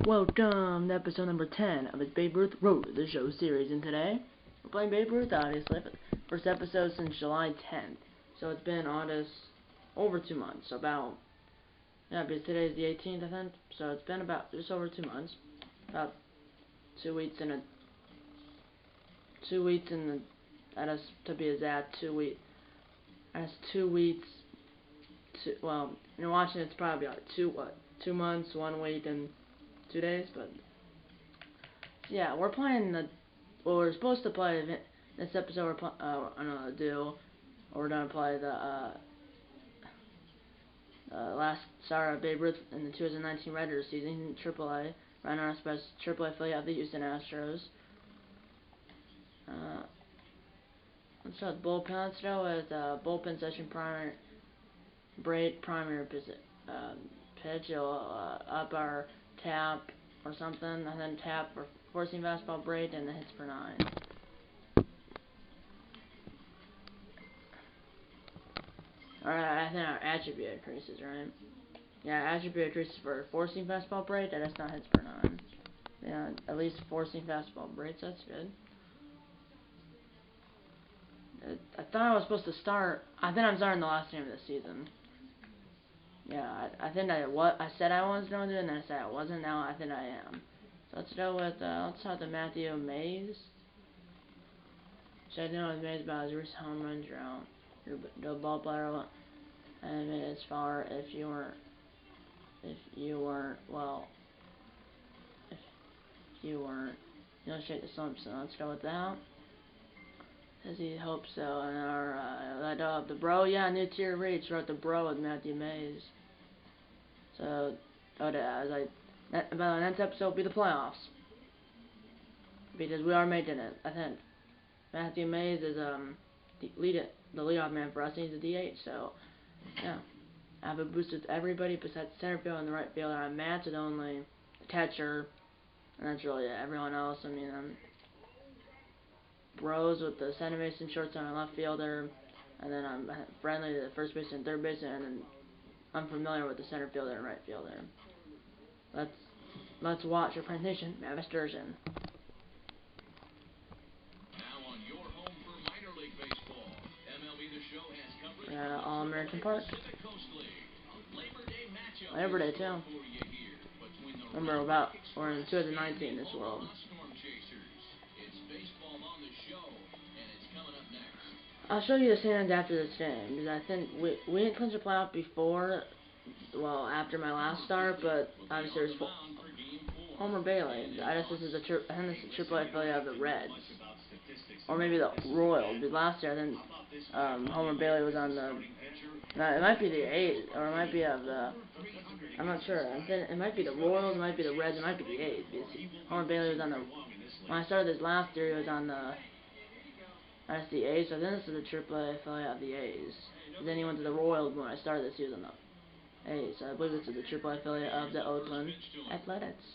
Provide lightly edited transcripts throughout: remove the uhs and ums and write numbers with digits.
Welcome to episode number 10 of his Babe Ruth Road to the Show series, and today we're playing Babe Ruth, obviously. First episode since July 10th, so it's been over 2 months. Because today's the 18th, I think. So it's been about just over 2 months, about 2 weeks and that is to be exact 2 weeks. That's 2 weeks. Well, you're watching it's probably like 2 months, 1 week, and 2 days, but yeah, we're playing we're supposed to play this episode. We're gonna play the last start of Babe Ruth in the 2019 regular season, AAA, right on our special AAA affiliate of the Houston Astros. Let's start the bullpen. Let's go with bullpen session primary pitch. Up our tap or something, and then tap for forcing fastball break, and the hits for 9. Alright, I think our attribute increases, right? Yeah, attribute increases for forcing fastball break, and that's not hits for 9. Yeah, at least forcing fastball breaks, that's good. I thought I was supposed to start. I think I'm starting the last game of the season. Yeah, I think I said I was going to do it, and then I said I wasn't. Now I think I am. So let's go with, let's start the Matthew Mays. Should I know with Mays about his recent home run drought? The ball player, and as far if you weren't, you don't shake the slump, so let's go with that. Says he hopes so, and our, the bro, yeah, new tier reach, wrote the bro with Matthew Mays. So, by the next episode will be the playoffs. Because we are making it, I think. Matthew Mays is, the leadoff man for us, he's a DH, so, yeah. I have a boost with everybody besides center field and the right fielder. I'm matched only the catcher, and that's really it. Everyone else, I mean, I'm bros with the center base and shortstop and left fielder, and then I'm friendly to the first base and third base, and then I'm familiar with the center fielder and right fielder. Let's watch your presentation, Mavis Dursion. Now on your home for minor league baseball, MLB The Show has coverage All-American Park. Pacific Coast League. Labor Day matchup. Labor Day too. Remember we're in 2019 this world. Storm Chasers. It's baseball on the show, and it's coming up next. I'll show you the standings after this game, because I think we didn't clinch a playoff before, well, after my last start, but obviously there's Homer Bailey. I think this is a AAA affiliate of the Reds, or maybe the Royals. Because last year I think Homer Bailey was on the. It might be the A's, or it might be of the. I'm not sure. It might be the Royals, it might be the Reds, it might be the A's. Because Homer Bailey was on the. When I started this last year, he was on the. That's the A's, so then this is the AAA affiliate of the A's. Then he went to the Royals when I started this season, though. A's, so I believe this is the AAA affiliate of the Oakland Athletics.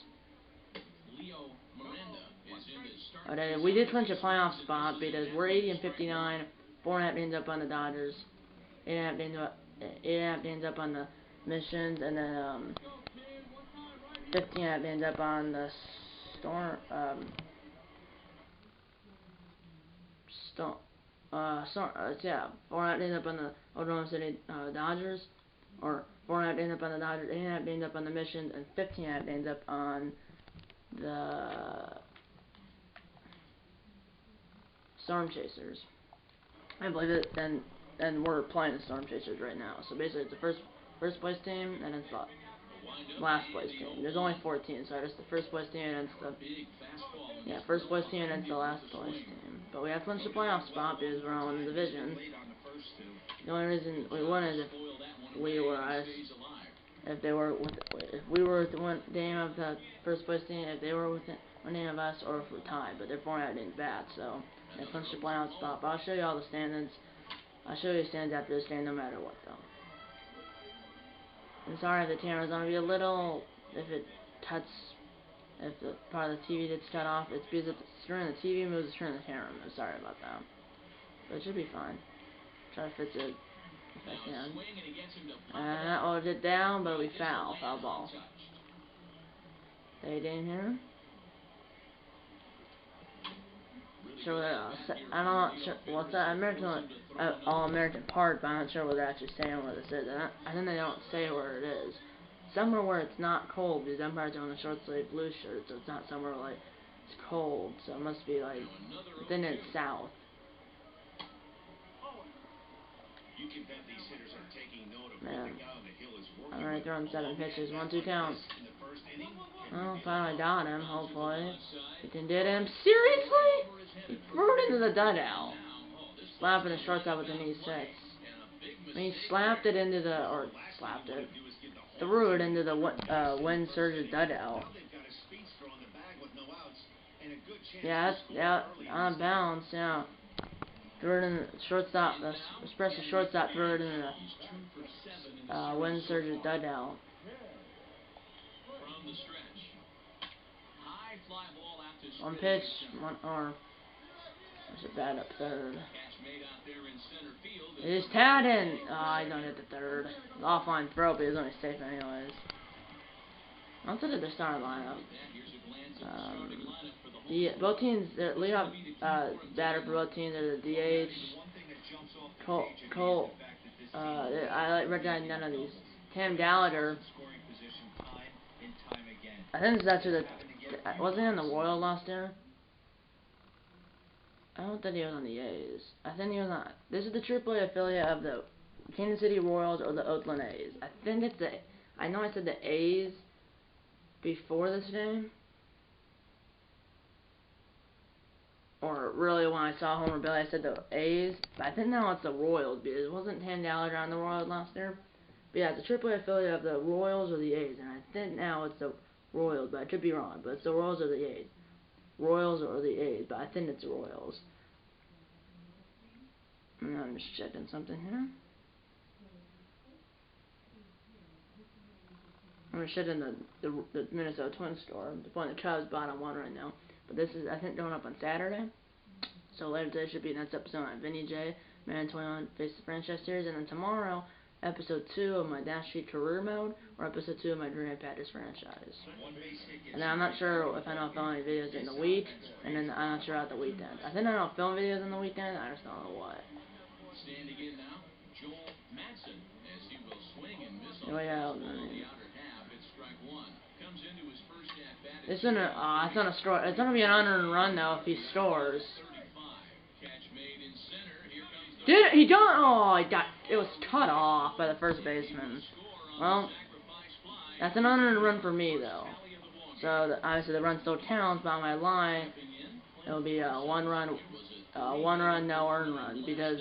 Okay, we did clinch a playoff spot because we're 80 and 59, 4.5 games up on the Dodgers, 8.5 games up on the Missions, and then 15.5 games up on the Storm. 4.5 games up on the Oklahoma City Dodgers, or 4.5 games up on the Dodgers, 8.5 games up on the Missions, and 15.5 games up on the Storm Chasers. I believe it, and we're playing the Storm Chasers right now. So basically, it's the first place team, and it's the last place team. There's only 4 teams, so it's the first place team and it's first place team and it's the last place team. But we have clinched the playoff spot because we're on the division. The only reason we won is if we were us. If we were with one game of the first place team, if they were within one game of us, or if we're tied, but they're 4.5 games back, so they clinched the playoff spot. But I'll show you all the standings. I'll show you the standings after this game, no matter what, though. I'm sorry if the camera's gonna be a little, if the part of the TV gets cut off, it's because if the screen of the TV moves, the screen of the camera moves. Sorry about that. But it should be fine. Try to fix it if I can. And that was it down, but we foul ball. They in here. Sure I'm not sure what's that American All-American Park, but I'm not sure what they're actually saying where this is. I think they don't say where it is. Somewhere where it's not cold, because Empire's on a short sleeve blue shirt, so it's not somewhere like it's cold. So it must be like then it's south. Man, alright, throwing 7 pitches, 1-2 count. Oh, finally got him. Hopefully, he can get him. Seriously? He threw it into the dugout. Slapping the shortstop with the knee 6. And he slapped it into the, or slapped it, threw it into the wind surge's dugout. Yeah, yeah, on bounce, yeah. Threw it in the shortstop, the expressive shortstop threw it in the wind surge's dugout. One pitch, one arm. There's a bat up third. It is Tadden! Oh, he's gonna hit the third. Offline throw, but he's only safe anyways. I'll look at the starting lineup. Both teams, the leadoff batter for both teams are the DH. Cole, I recognize none of these. Cam Gallagher. I think this is actually wasn't he on the Royals last year? I don't think he was on the A's. I think he was on. This is the AAA affiliate of the Kansas City Royals or the Oakland A's. I think it's the. I know I said the A's before this game. Or really, when I saw Homer Bailey, I said the A's. But I think now it's the Royals because it wasn't Cam Gallagher on the Royals last year. But yeah, it's a AAA affiliate of the Royals or the A's, and I think now it's the Royals, but I could be wrong. But it's the Royals or the A's. Royals or the A's, but I think it's the Royals. And I'm just checking something here. I'm just checking the Minnesota Twins score. The point the Cubs bottom 1 right now. But this is, I think, going up on Saturday. So later today should be the next episode on Vinny J, Man 21 Face the Franchise Series. And then tomorrow, episode 2 of my Dash Sheet Career Mode, or episode 2 of my Dream Patches franchise. And then I'm not sure if I know film any videos in the week, and then I'm not sure at the weekend. I think I know film videos in the weekend, I just don't know what. It's gonna be an unearned run though if he scores. He got? Oh, it was cut off by the first baseman. Well, that's an unearned run for me though. So obviously the run still counts, but on my line, it'll be a one run, no earned run because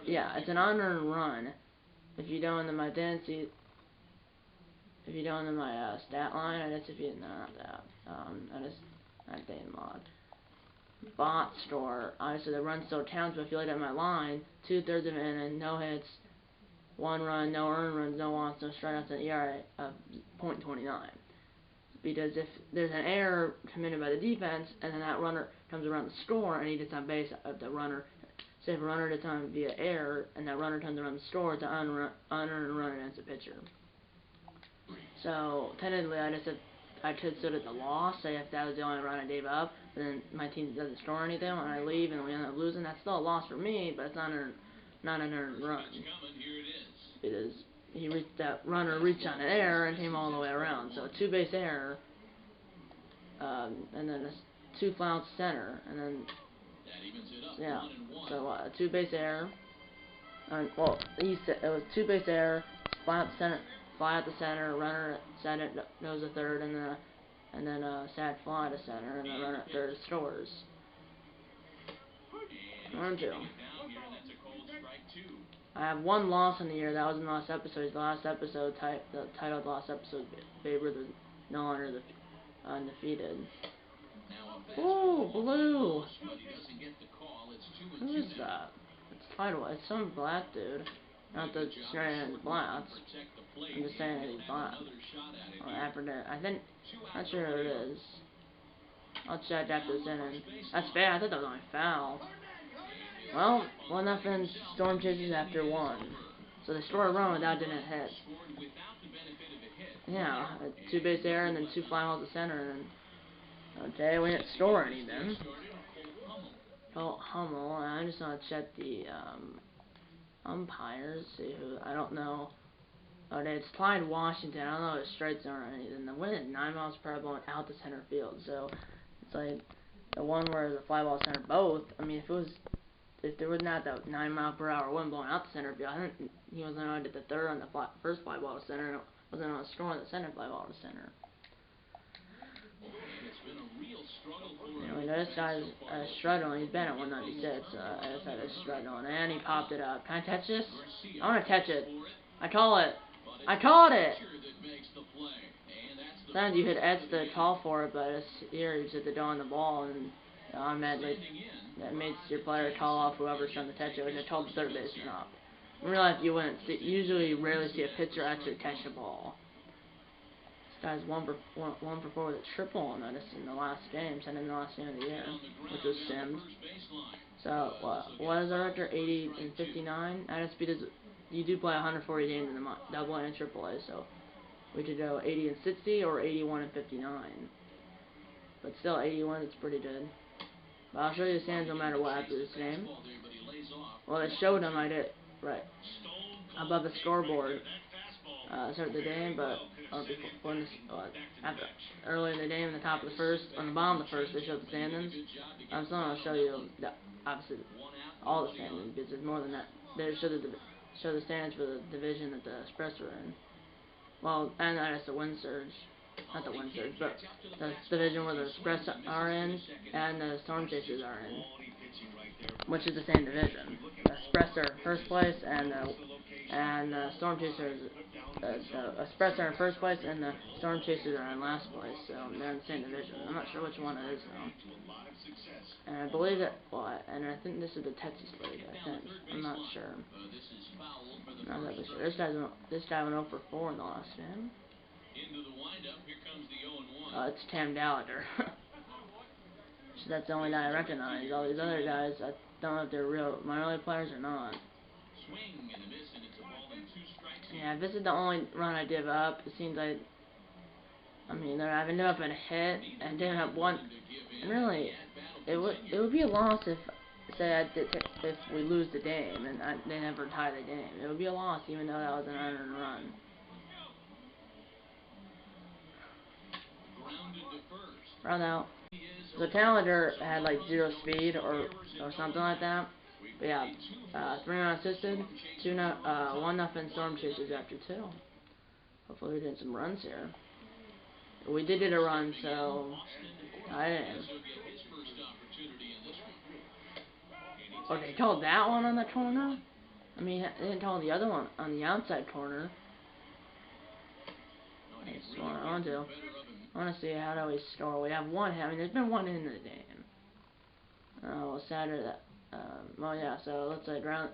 yeah, it's an unearned run. If you don't in my fantasy, if you don't in my stat line, I guess if you not that, I think mod. Bot store. Obviously the run still counts, but if you look at my line, 2/3 of an inning, no hits, 1 run, no earned runs, no walks, no strikeouts, an ERA of .29. Because if there's an error committed by the defense, and then that runner comes around the score, and he gets on base of the runner, say if a runner gets on via error, and that runner comes around the score, it's an unearned run against the pitcher. So technically, I could sit at the loss, say if that was the only run I gave up, and then my team doesn't score anything when I leave and we end up losing, that's still a loss for me, but it's not an earned run. Because that runner reached on an error and came all the way around. So a 2-base error, and then a 2 fly out center, and then yeah, so a 2-base error. Well, it was 2-base error, fly out center. Fly out the center, runner at center goes to third, and then sad fly to center, and the runner at third scores. 1-2. I have 1 loss in the year. That was in the last episode. The last episode, the title of the last episode, Babe Ruth was no longer undefeated. Ooh, blue. Who is that? It's title. It's some black dude. Not the straight black. I'm just saying he's black. Or African. I think. Not sure who it is. I'll check after this inning. That's fair. I thought that was only foul. Well, 1-0 Storm chases after 1. So they score a run without getting a hit. Yeah, a 2-base error and then 2 fly balls to center, and okay, we didn't score anything. Oh, Hummel, and I just want to check the umpires, see who, I don't know. Okay, it's Clyde Washington, I don't know if it's strike zone or anything. The wind at 9 miles per hour blowing out to center field, so it's like the one where the fly ball center both. I mean, if there was not that 9 mile per hour wind blowing out to center field, I think he wasn't on to the third on the first fly ball to center, and it wasn't on a score on the center fly ball to center. You know, this guy's struggling. He's been at 196. I just had a struggling, and he popped it up. Can I catch this? I want to catch it. I call it. I called it. Sometimes you hit X the call for it, but here you just hit the dough on the ball, and automatically that makes your player call off whoever's trying to catch it, which I told the third baseman up. In real life, you wouldn't see, usually rarely see a pitcher actually catch the ball. This guy's one for four with a triple on notice in the last game, sent in the last game of the year, which was simmed. So, what is our record? 80 and 59? At speed is, you do play 140 games in the double A and triple A, so we could go 80 and 60 or 81 and 59. But still, 81 is pretty good. But I'll show you the stands no matter what after this game. Well, they showed them I did right above the scoreboard. Start the game, but before after early in the game, in the top of the first, on the bottom of the first, they showed the standings. I'm still gonna show you obviously all the standings because there's more than that. They show the standings for the division that the Express are in. Well, and that's the Wind Surge, not the Wind Surge, but the division where the Express are in and the Storm Chasers are in, which is the same division. The Express are in first place, and the Storm Chasers, the Express are in first place, and the Storm Chasers are in last place. So they're in the same division. I'm not sure which one it is though. And I believe that, and I think this is the Texas League. I think I'm not sure. I'm not really sure. This guy went 0 for 4 in the last game. It's Tam Gallagher. So that's the only guy I recognize. All these other guys, I don't know if they're real minor league players or not. Yeah, this is the only run I give up. It seems like, I mean, I've ended up in a hit and didn't have one. And really, it would be a loss if, say, if we lose the game and they never tie the game. It would be a loss even though that was an unearned run. Run out. So Gallagher had like 0 speed or something like that. But yeah, 3-run assisted, 1-0 Storm Chasers after 2. Hopefully we're getting some runs here. We did get a run, so I didn't. Oh, they called that one on the corner? I mean, they didn't call the other one on the outside corner. I want to see how do we score. We have one hit. I mean, there's been one in the game. Well, Saturday. Well, yeah. So let's say ground.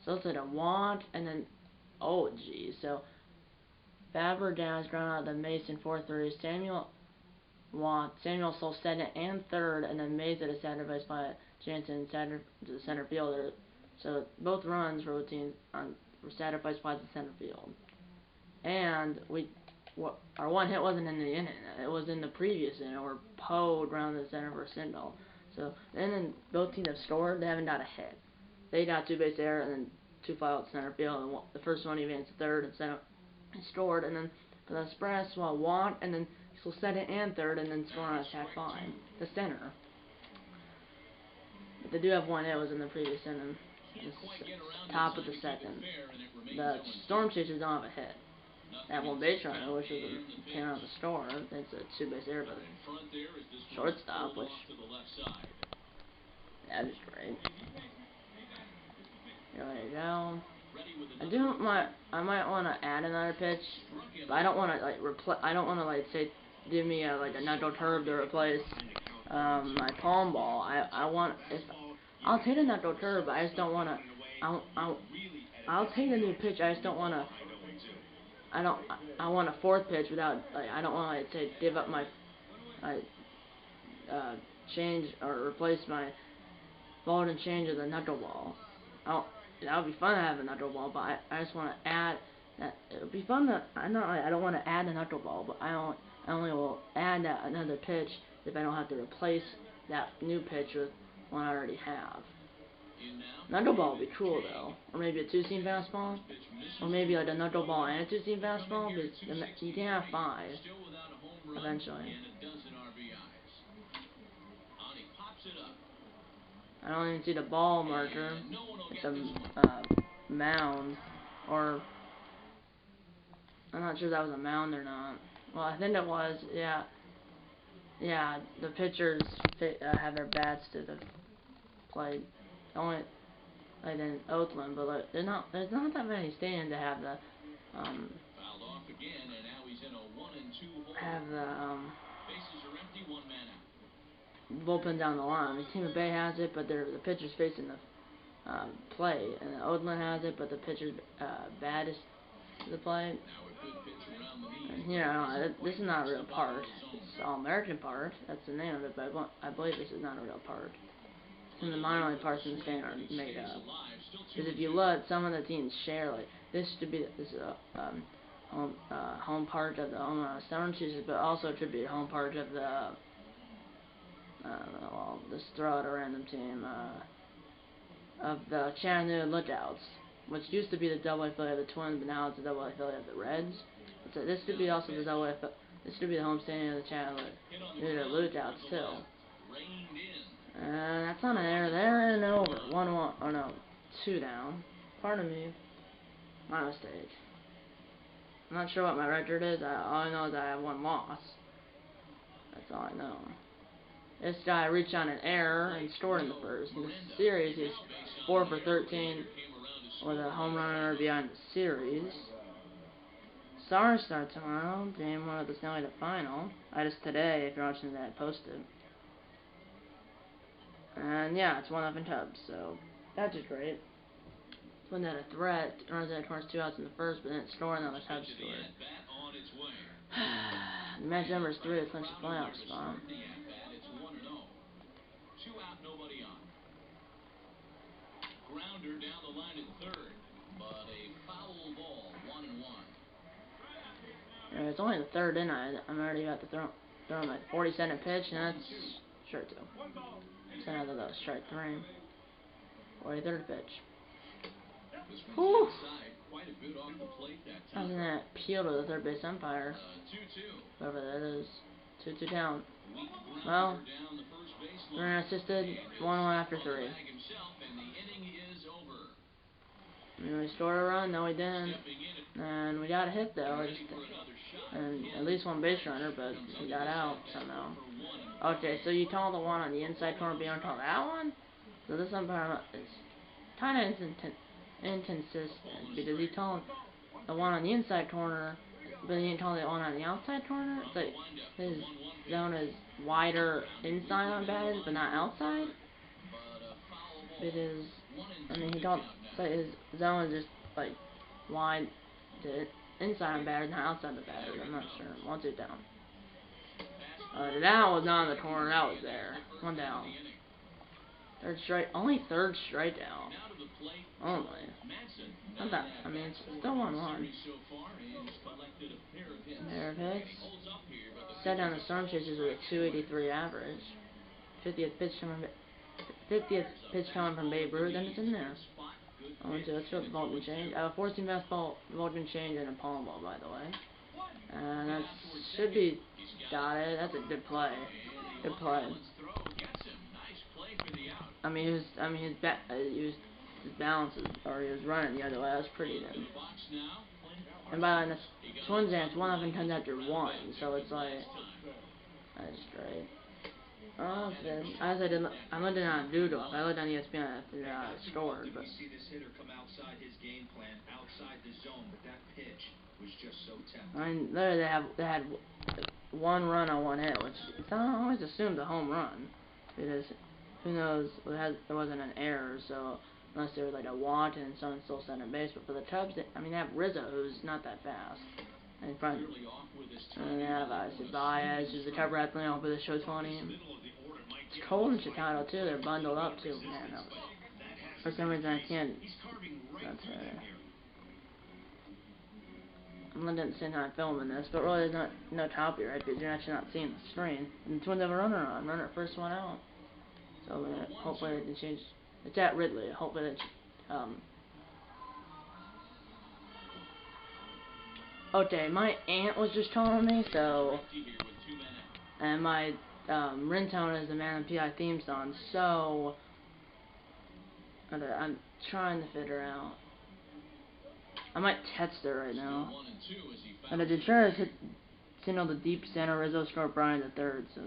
So let's say a want and then. Oh, geez. So Fabber down is ground out the Mason 4-3. Samuel Soul second and third, and then Mays at a sacrifice by Jansen to the center fielder. So both runs for routine were sacrificed by the center field. And our one hit wasn't in the inning. It was in the previous inning where Poe grounded the center for a single. So then both teams have scored. They haven't got a hit. They got 2-base error and then 2 fly out center field. And the first one he advanced to third and center. He scored, and then for the Express, want, and then so second and third, and then score on a attack line, the center. But they do have one hit. Was in the previous inning. Top of the second. The Storm Chasers don't have a hit. They have one base runner, which came out of the store. It's a 2-base error, but shortstop, which that is great. There you go. I might want to add another pitch, but I don't want to I don't want to say give me like a knuckle curve to replace my palm ball. I'll take a knuckle curve, but I just don't want to. I'll take a new pitch. I just don't want to. I want a fourth pitch without I don't want to give up my change or replace my ball and change with a knuckleball. That would be fun to have a knuckleball, but I just want to add It would be fun to. I don't want to add a knuckleball, but I only will add another pitch if I don't have to replace that new pitch with one I already have. Knuckleball would be cool though, or maybe a two-seam fastball, or maybe like a knuckleball and a two-seam fastball. Because you can have 5 eventually. I don't even see the ball marker at the mound, or I'm not sure if that was a mound or not. Well, I think it was. Yeah, yeah. The pitchers have their bats to the plate. Only like in Oakland, but like, there's not that many stadiums that have the bullpen down the line. The Tampa Bay has it, but the pitcher's facing the plate, and Oakland has it, but the pitcher's bat is to the plate. And, you know, this is not a real park. It's All-American Park. That's the name of it, but I believe this is not a real park. And the minor league parks in the state are made up. Because if you look, some of the teams share, like, this should be home park of the Stone Cheesers, but also it should be a home park of the, I don't know, I'll just throw out a random team, of the Chattanooga Lookouts, which used to be the double affiliate of the Twins, but now it's the double affiliate of the Reds. So this should be also the this should be the home stadium of the Chattanooga Lookouts, too. That's not an error there, and over. 1-1. Oh no, 2 down. Pardon me. My mistake. I'm not sure what my record is. All I know is I have 1 loss. That's all I know. This guy reached on an error and scored in the first. In the series, he's 4 for 13 with a home run RBI in the series. Stars start tomorrow. Game 1 of the Stanley Cup Final. Just today, if you're watching that, posted. And yeah, it's 1-0 Cubs, so that's just great. When that a threat, runs out towards 2 outs in the first, but then it's scoring on the Cubs score. Match number 3 to clinch the playoff spot. Grounder down the line at third, but a foul ball, 1-1. It's only the third inning. I'm already about to throw my 42nd pitch, and that's strike 2. So now that was strike 3. 43rd pitch. Whew. How's that peel to the third base umpire? Whoever that is. 2-2 down. Well, runner assisted, 1-1 after 3. And we scored a run, no we didn't. And we got a hit though, and at least 1 base runner, but we got out somehow. Okay, so you call the one on the inside corner, but you don't call that one? So this umpire is kind of inconsistent, because he told the one on the inside corner, but he didn't call the one on the outside corner. It's like his zone is wider inside on batters, but not outside. It is, I mean, he called, so his zone is just like wide to inside on batters, not outside the batters. I'm not sure. 1-2 down. That was not in the corner. That was there. 1 down. Third strike. Only 3rd strikeout. Only. Not that. I mean, it's still 1-1. Pair of hits. Set down the Storm Chasers with a 283 average. 50th pitch coming from Babe Ruth, and it's in there. Let's go with Vulcan change. 14 fastball, Vulcan change, and a palm ball, by the way. And that should be got it. That's a good play. Good play. I mean, his balance, or he was running the other way. That was pretty good. And by the Twins, it's 1-0 comes after 1, so it's like that's great. Oh, okay. I looked on Doodle. I looked on ESPN after I scored, but. I mean, literally they had 1 run on 1 hit, which it's not always assumed a home run, because who knows? It wasn't an error, so unless there was like a walk and someone still center base. But for the Cubs, they have Rizzo, who's not that fast in front. And they have Baez, who's the cover athlete for the show 20. It's cold in Chicago too. They're bundled up too. Man, for some reason I can't. That's I'm looking at the same time filming this, but really there's no copyright because you're actually not seeing the screen. And the Twins have a runner on, runner first one out. So hopefully they can change. It's at Ridley. Hopefully they Okay, my aunt was just calling me, so, and my ringtone is the Man and P.I. theme song, so I'm trying to figure out. I might text her right now. And I did try to signal the deep center. Rizzo scored Brian the third, so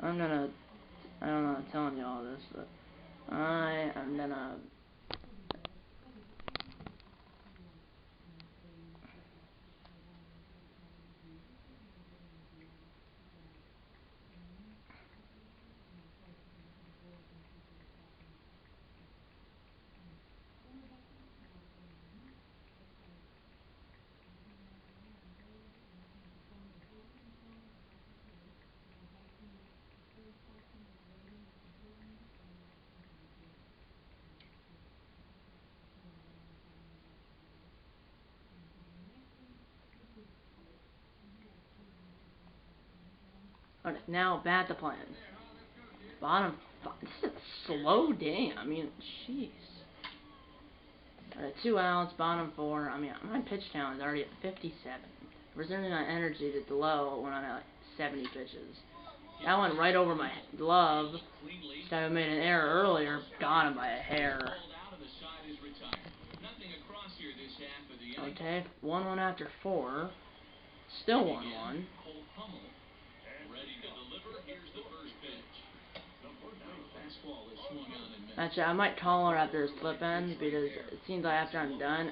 I don't know I'm telling you all this, but I am gonna. Okay, now bat the plan. Bottom five. This is a slow day. I mean, jeez. 2 outs, bottom 4. I mean, my pitch count is already at 57. Reserving my energy to the low when I'm at like 70 pitches. That went right over my glove. This guy who made an error earlier got him by a hair. Okay, 1-1 after 4. Still 1-1. Actually, I might call her after his flip ends because it seems like after I'm done.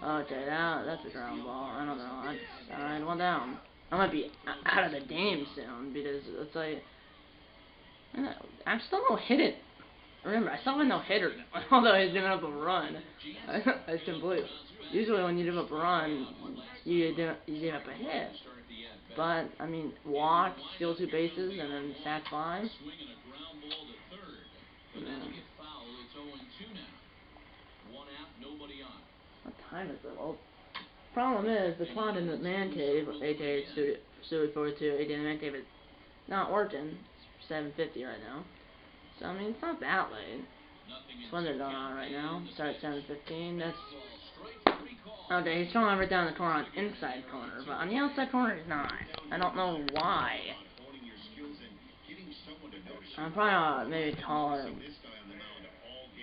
Okay, that's a ground ball. I don't know. Alright, 1 down. I might be out of the game soon because it's like I'm still no hitting. Remember, I still have no hitter, although he's giving up a run. I can believe. Usually, when you give up a run, you give up a hit. But I mean, walk, steal 2 bases, and then sack 5. What time is it? Well, problem is the clock in the man cave, aka Studio 42, aka the man cave, is not working. It's 7:50 right now. So I mean, it's not that late. It's when they're going on right now. Start at 7:15. That's okay. He's throwing right down the corner on the inside corner, but on the outside corner he's not. I don't know why. I'm probably maybe call her.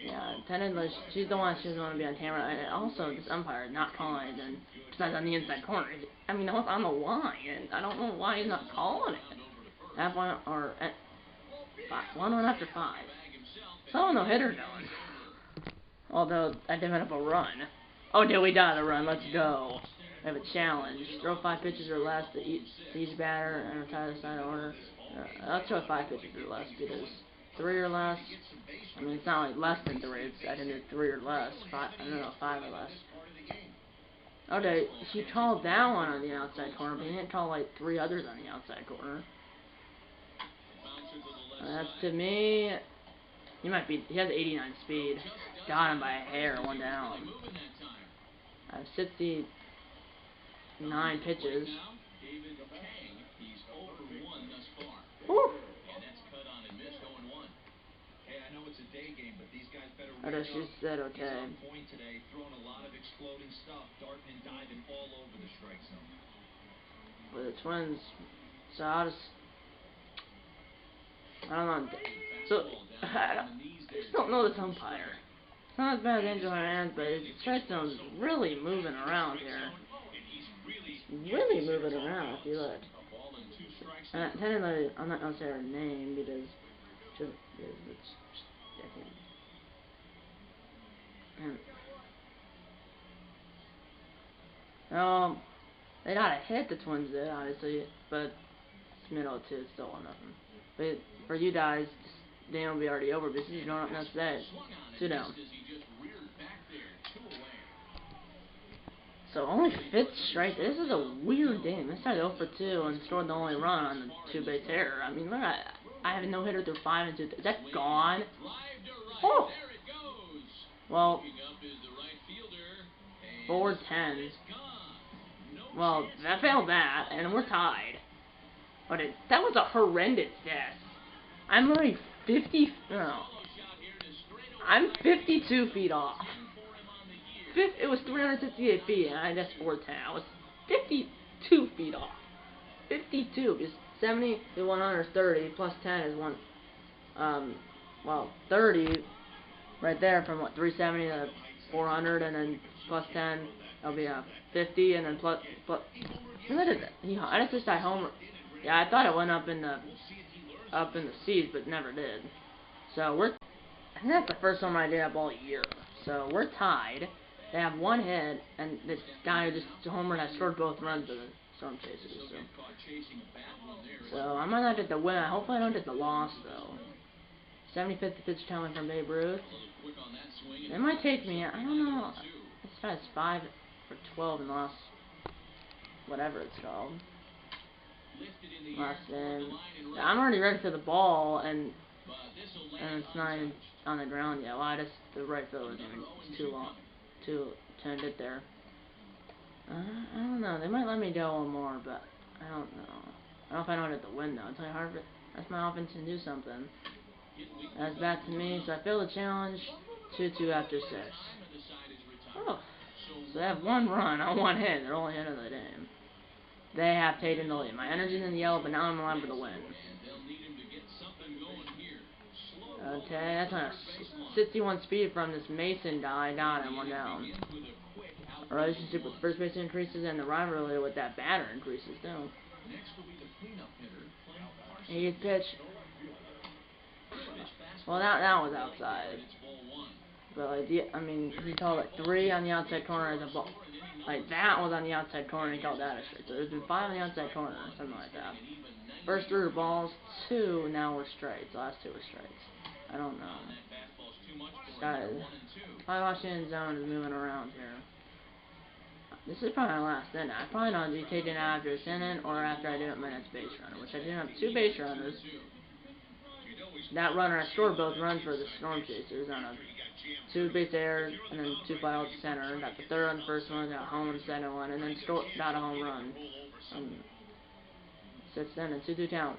Yeah, technically she's the one who's going to be on camera. And also, this umpire is not calling it, and besides on the inside corner. I mean, on the line, and I don't know why he's not calling it. That one or 1-1 after 5. So no hitter going. Although I did up a run. Oh, did we got a run? Let's go. We have a challenge. Throw 5 pitches or less to each batter and retire the side order. Let's throw 5 pitches or less because 3 or less. I mean, it's not like less than 3. It's I didn't do 3 or less. 5. I don't know, 5 or less. Okay, he called that one on the outside corner, but he didn't call like 3 others on the outside corner. That's to me. He has 89 speed. Got him by a hair, 1 down. I have 69 pitches. Woo! Okay, she said okay. But the Twins, so I don't know. So, I just don't know this umpire. It's not as bad as Angel Hernandez, but his strike zone's really moving around here. Really moving around, if you look. Technically, I'm not going to say her name because it's they got a hit, the Twins did, obviously, but it's middle too, it's still 1-0. But for you guys, the game will be already over because you're going up next day. 2 down. So only 5th strike. This is a weird game. I started 0 for 2 and scored the only run on the 2-base error. I mean, look, I have a no hitter through 5 and 2. Is that gone? Oh. Well, 4-10. Well, that failed that, and we're tied. But that was a horrendous death. I'm like 50. No. I'm 52 feet off. It was 368 feet, and I just 410. I was 52 feet off. 52 is 70 to 130 plus 10 is well, 30 right there from what 370 to 400, and then plus 10 that'll be a 50, and then plus. Look at that. I just got homer. Yeah, I thought it went up in the seas, but never did. So I think that's the first home I did up all year. So we're tied. They have one hit, and this guy who just homered has scored both runs of the Storm Chasers. So I might not get the win. Hopefully I don't get the loss though. 75th pitch talent from Babe Ruth. It might take me. I don't know. This guy's 5 for 12 in the last whatever it's called. Last inning. I'm already ready for the ball, and it's not even on the ground yet. Well, the right field is too long to get there. I don't know. They might let me go one more, but I don't know. I don't know if I don't get the win though. It's like hard. That's my offense to do something. That's back to me. So I failed the challenge. 2-2 after 6. Oh, so they have one run on one hit. They're only ahead of the game. They have taken the lead. My energy's in the yellow, but now I'm alive for the win. Okay, that's a 61 speed from this Mason guy. I got him, one down. Our relationship with first base increases, and the rivalry with that batter increases too. 80th pitch. Well, that was outside. But like, I mean, he called it 3 on the outside corner as a ball. Like that was on the outside corner. He called that a strike. So there's been 5 on the outside corner, or something like that. First 3 were balls. 2 now were strikes. The last 2 were strikes. I don't know. Guys, my Washington zone is moving around here. This is probably my last inning. I probably not be taken out after this inning or after I do my next base runner, which I did have 2 base runners. That runner, I scored both runs for the Storm Chasers on a 2 base error and then 2 fly out to center. Got the 3rd on the first one, got home on the second one, and then got a home run. 6th inning, 2-2 count.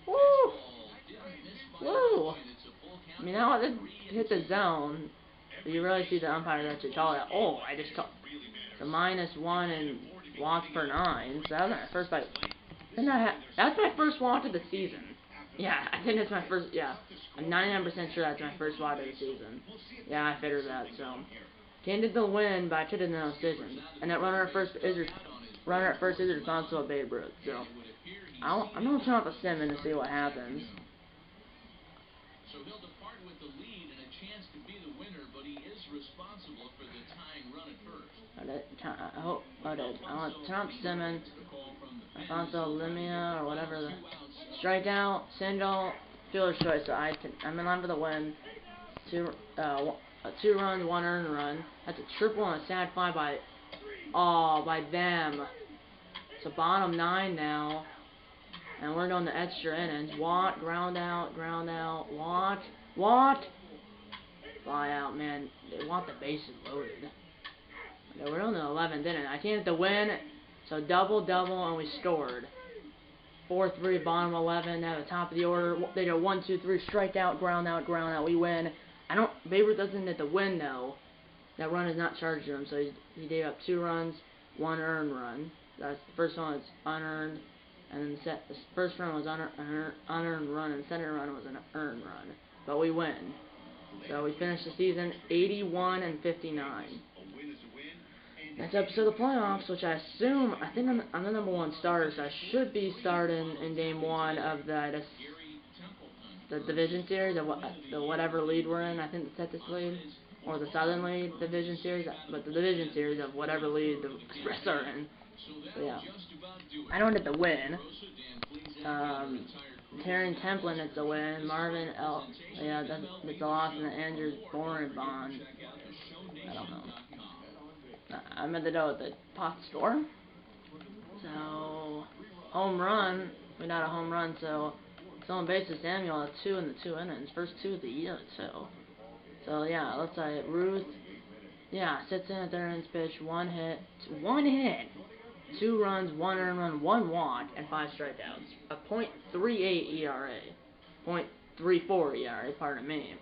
Woo! Woo! I mean, now it hit the zone. You really see the umpire actually call that. Oh, I just called the -1 and walks per 9. So that was my first bite. That's my first walk of the season. Yeah, I think it's my first. Yeah, I'm 99% sure that's my first walk of the season. Yeah, I figured that. So, Kane did the win, but I took it in no decision. And that runner at first is responsible Babe Ruth. So, I'm gonna turn off the sim to see what happens. So he'll depart with the lead and a chance to be the winner, but he is responsible for the tying run at first. I want Trump Simmons, Alfonso Limia, or whatever the strikeout, single, fielder's choice. So I'm in line for the win. 2 runs, 1 earned run. That's a triple and a sad fly by them. So bottom 9 now. And we're going to extra innings. Watt, ground out, Watt. Fly out, man. They want the bases loaded. Okay, we're on the 11th inning. I can't get the win. So double, and we scored. 4-3, bottom 11, at the top of the order. They go 1-2-3, strikeout, ground out. We win. Babe Ruth doesn't get the win though. That run is not charged to him, so he gave up 2 runs, 1 earned run. That's the first one was unearned. And then the first run was unearned run, and the second run was an earned run. But we win. So we finished the season 81-59. Next episode of the playoffs, which I think I'm the #1 starter, so I should be starting in Game 1 of the Division Series, the whatever lead we're in. I think the Texas lead, or the Southern League Division Series, but the Division Series of whatever league the rest are in. So yeah. I don't get the win. Taryn Templin gets the win. Marvin L. Yeah, that's a loss in the Andrews Boring Bond. I don't know. I'm at the dough at the pot store. So home run. We got a home run. So stolen bases. Samuel at 2 in the 2 innings. First 2 of the year too. So yeah, let's say Ruth. Yeah, sits in at 3rd innings pitch. 1 hit. 2 runs, 1 earned run, 1 walk, and 5 strikeouts. A .38 ERA. .34 ERA, pardon me.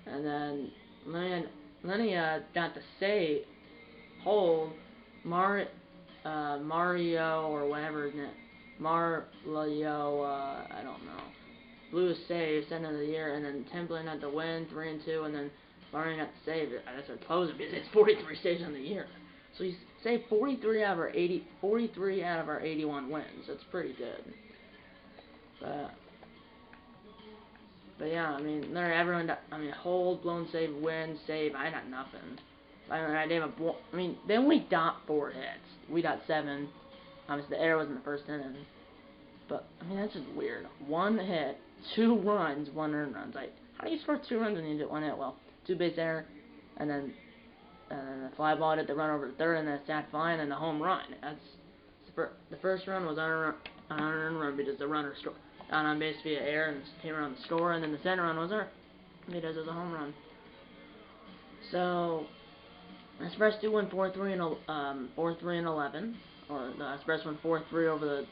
And then Lenny got to hold Mario or whatever his name, Marlio, I don't know. Blew a save, end of the year, and then Timberland had to win 3-2, and then Mario got to save it. That's a closer because it's 43 saves on the year. So he's saved 43 out of our 81 wins. That's pretty good. But yeah, I mean, hold, blown save, win, save. I got nothing. Then we got 4 hits. We got 7. Obviously, the error was in the first inning. But I mean, that's just weird. 1 hit, 2 runs, 1 earned run. Like, how do you score 2 runs when you get 1 hit? Well, 2 base error, and then the fly ball hit the run over to third, and then a sac fly, and then the home run. The first run was an unearned run because the runner got on base via error and came around the score, and then the second run was because it was a home run. So the Express do win 4-3 and 11, or the Express won 4-3 over the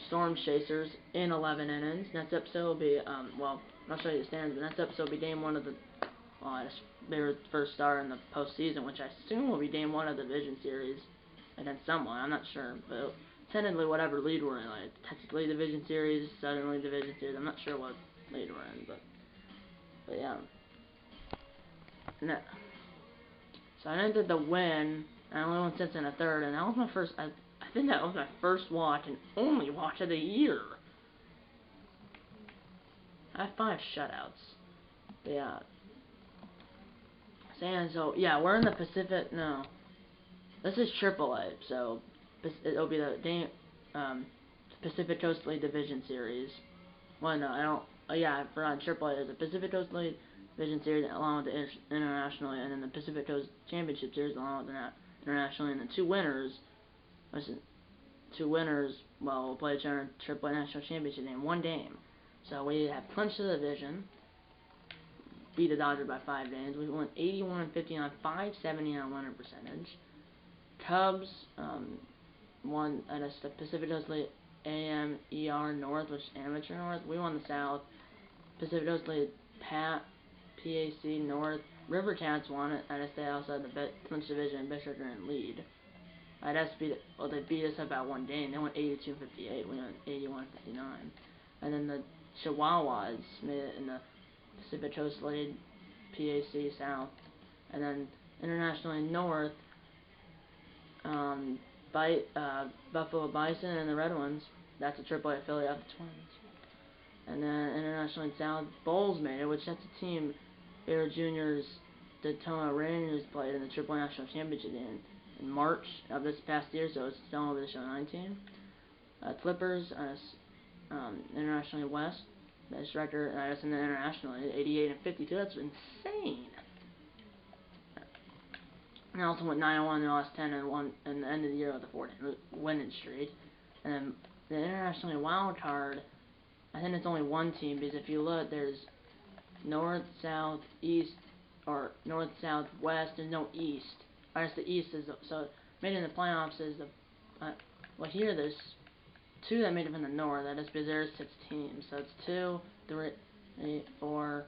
Storm Chasers in 11 innings. Next episode will be I'll show you the standings. The next episode will be game 1 of their first start in the postseason, which I assume will be game 1 of the Division Series against someone. I'm not sure, but technically whatever lead we're in, like technically Division Series, suddenly Division Series. I'm not sure what lead we're in, but yeah. So I entered the win. I only won since in a third, and that was my first. I think that was my first watch and only watch of the year. I have 5 shutouts. Yeah. So yeah, we're in the Pacific. No, this is AAA. So it'll be the Pacific Coast League Division Series. Well, no, I don't. Oh yeah, I forgot. AAA is the Pacific Coast League Division Series along with the International, and then the Pacific Coast Championship Series along with the International, and the two winners. Will play each other in AAA National Championship in 1 game. So we have clinched the division, beat the Dodgers by 5 games. We won 81-59, 579 winner percentage. Cubs won the Pacific Coast League AMER North, which is Amateur North. We won the South. Pacific Coast League PAC North. River Cats won it. They also had the clinched division and Bishop are in lead. They beat us up by 1 game. They went 82-58. We went 81-59. And then the Chihuahuas made it in the Pacific Coast League PAC South. And then internationally North, Buffalo Bison and the Red Ones. That's a AAA affiliate of the Twins. And then internationally South, Bulls made it, which that's a team Bear Juniors, Daytona Rangers played in the AAA National Championship in March of this past year, so it's still over the show 19. Clippers, internationally West, best record, that's in the internationally 88-52. That's insane. And also went 9-1 in the last 10 and won in the end of the year with a 14 winning streak. And then the internationally wild card, I think it's only 1 team because if you look, there's North, South, East, or North, South, West. There's no East. I guess the East is so made in the playoffs is well here there's 2 that made it from the North. That is because there's 6 teams, so it's 2, 3, 4,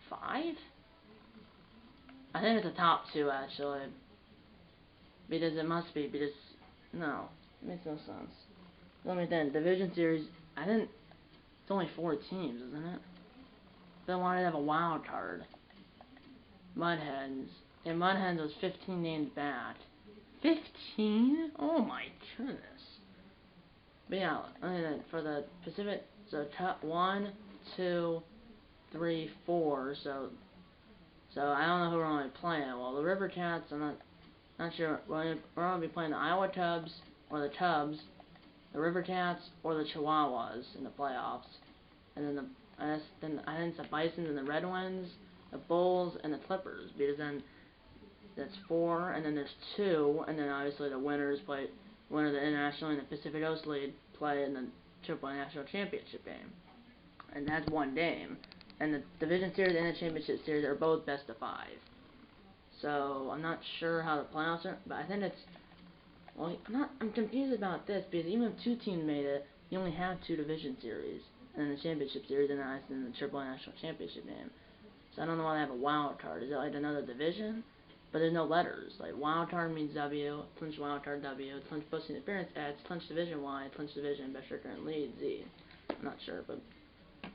5. I think it's the top 2 actually, because it must be no, it makes no sense. Let me think. Division Series. I think it's only 4 teams, isn't it? Then why did they have a wild card? Mudhens. And Mudhens was 15 games back. 15? Oh my goodness. But yeah, for the Pacific, so top 1, 2, 3, 4. So I don't know who we're going to be playing. Well, the River Cats, I'm not sure. We're going to be playing the Iowa Cubs or the Cubs, the River Cats or the Chihuahuas in the playoffs, and then I think it's the Bisons and the Red Ones, the Bulls and the Clippers, because then that's 4, and then there's 2, and then obviously the winner of the International and the Pacific Coast League play in the AAA National Championship game, and that's 1 game. And the Division Series and the Championship Series are both best of 5. So I'm not sure how the playoffs are, but I think it's Well, I'm confused about this because even if 2 teams made it, you only have 2 division series and the championship series and then the Triple National Championship game. So I don't know why they have a wild card. Is it like another division? But there's no letters. Like wild card means W, clinch wild card W, clinch post interference X, clinch division Y, clinch division best record and lead Z. I'm not sure, but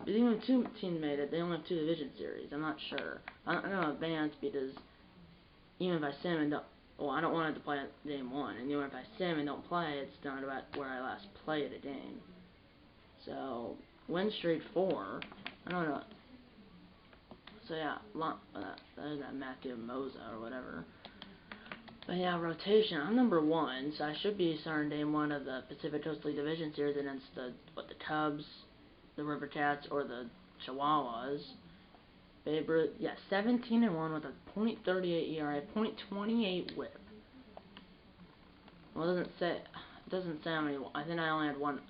even if 2 teams made it, they only have 2 division series. I'm not sure. I don't know advance because even if I sim and don't, well, I don't want it to play game 1, and even if I sim and don't play, it's not about where I last played a game. So win streak 4. I don't know. So yeah, there's that Matthew Moza or whatever. But yeah, rotation. I'm number 1, so I should be starting game 1 of the Pacific Coast League Division Series against the Cubs, the River Cats, or the Chihuahuas. Babe Ruth, yeah, 17-1 with a .38 ERA, .28 WHIP. Well, it doesn't say how many. I think I only had one.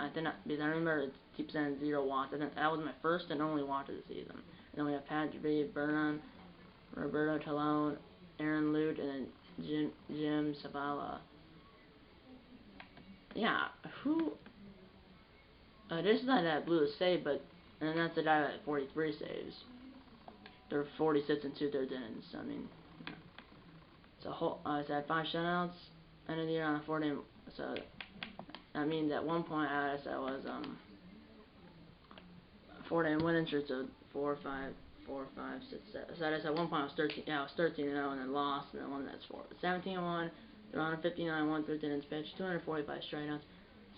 Because I remember it keeps saying 0 walks. I think that was my first and only walk of the season. And then we have Patrick Reed, Vernon, Roberto Talon, Aaron Lute, and then Jim Zavala. Yeah, who? This is not that blew a save, and that's the guy that had 43 saves. There were 46 and 2/3 innings. I mean, it's a whole. I had 5 shutouts. End of the year on a 40. So that means at one point I was 4-day winning streak, so 4, 5, 4, 5, 6, 7. So I just at one point I was 13. Yeah, I was 13-0 and then lost, and then won. That's 4. 17-1. They're on a 59, 1/3 innings pitched, 245 strikeouts,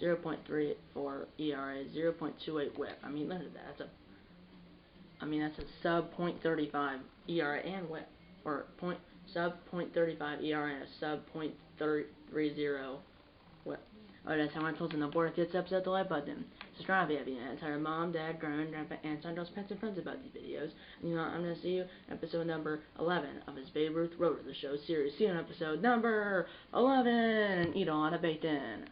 0.34 ERA, 0.28 WHIP. I mean, look at that. That's a sub .35 ERA and WHIP, or sub .35 ERA and a sub .30 WHIP. Alright, that's how I'm closing the board. If it's upset the like button. Subscribe if you haven't. Tell your mom, dad, grandpa, aunts, uncles, pets, and friends about these videos. And you know what? I'm gonna see you in episode number 11 of his Babe Ruth Road to the Show series. See you in episode number 11. Eat a lot of bacon.